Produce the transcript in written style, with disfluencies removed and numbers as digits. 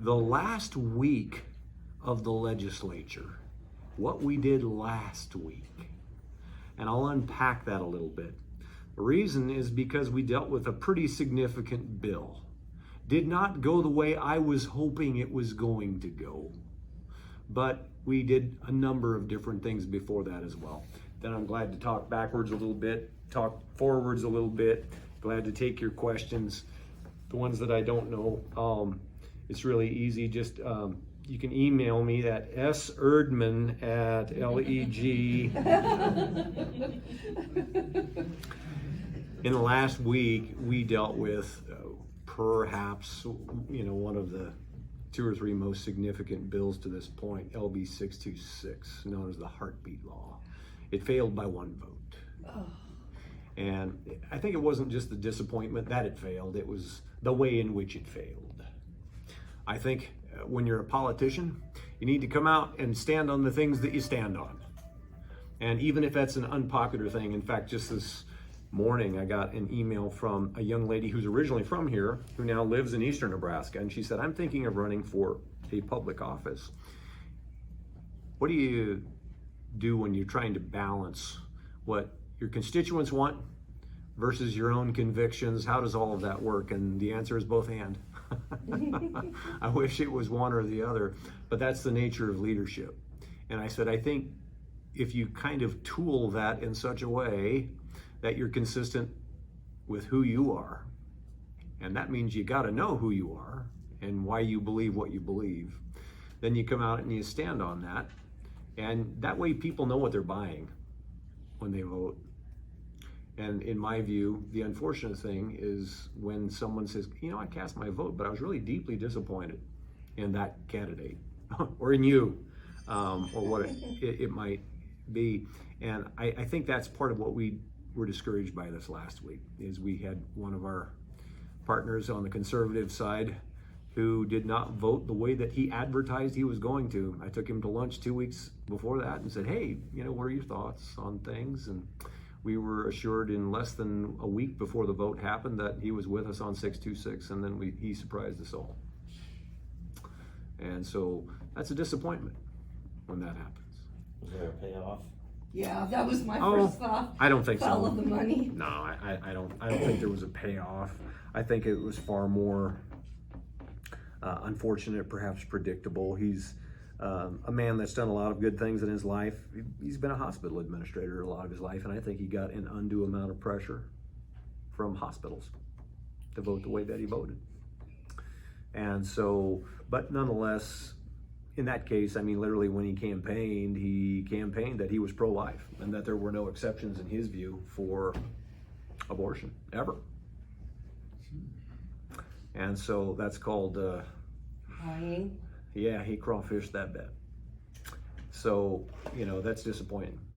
the last week of the legislature, what we did last week. And I'll unpack that a little bit. The reason is because we dealt with a pretty significant bill. Did not go the way I was hoping it was going to go. But we did a number of different things before that as well. Then I'm glad to talk backwards a little bit, talk forwards a little bit. Glad to take your questions. The ones that I don't know, it's really easy. Just you can email me at serdman@leg. In the last week, we dealt with perhaps one of the 2 or 3 most significant bills to this point, LB 626, known as the heartbeat law. It failed by 1 vote. Oh. And I think it wasn't just the disappointment that it failed, it was the way in which it failed. I think when you're a politician, you need to come out and stand on the things that you stand on. And even if that's an unpopular thing, in fact, just this morning, I got an email from a young lady who's originally from here, who now lives in eastern Nebraska. And she said, I'm thinking of running for a public office. What do you do when you're trying to balance what your constituents want versus your own convictions? How does all of that work? And the answer is both and. I wish it was one or the other, but that's the nature of leadership. And I said, I think if you kind of tool that in such a way that you're consistent with who you are, and that means you got to know who you are and why you believe what you believe, then you come out and you stand on that, and that way people know what they're buying when they vote. And in my view, the unfortunate thing is when someone says, I cast my vote, but I was really deeply disappointed in that candidate or in you, or what it might be. And I think that's part of what we were discouraged by this last week, is we had one of our partners on the conservative side who did not vote the way that he advertised he was going to. I took him to lunch 2 weeks before that and said, hey, what are your thoughts on things? And we were assured in less than a week before the vote happened that he was with us on 626, and then he surprised us all. And so that's a disappointment when that happens. Was there a payoff? Yeah, that was my first thought. I don't think so. Follow the money. No, I don't think there was a payoff. I think it was far more unfortunate, perhaps predictable. He's a man that's done a lot of good things in his life. He's been a hospital administrator a lot of his life, and I think he got an undue amount of pressure from hospitals to vote the way that he voted. And so, but nonetheless, in that case, literally when he campaigned that he was pro-life and that there were no exceptions in his view for abortion, ever. And so that's called... Lying. Yeah, he crawfished that bet. So, that's disappointing.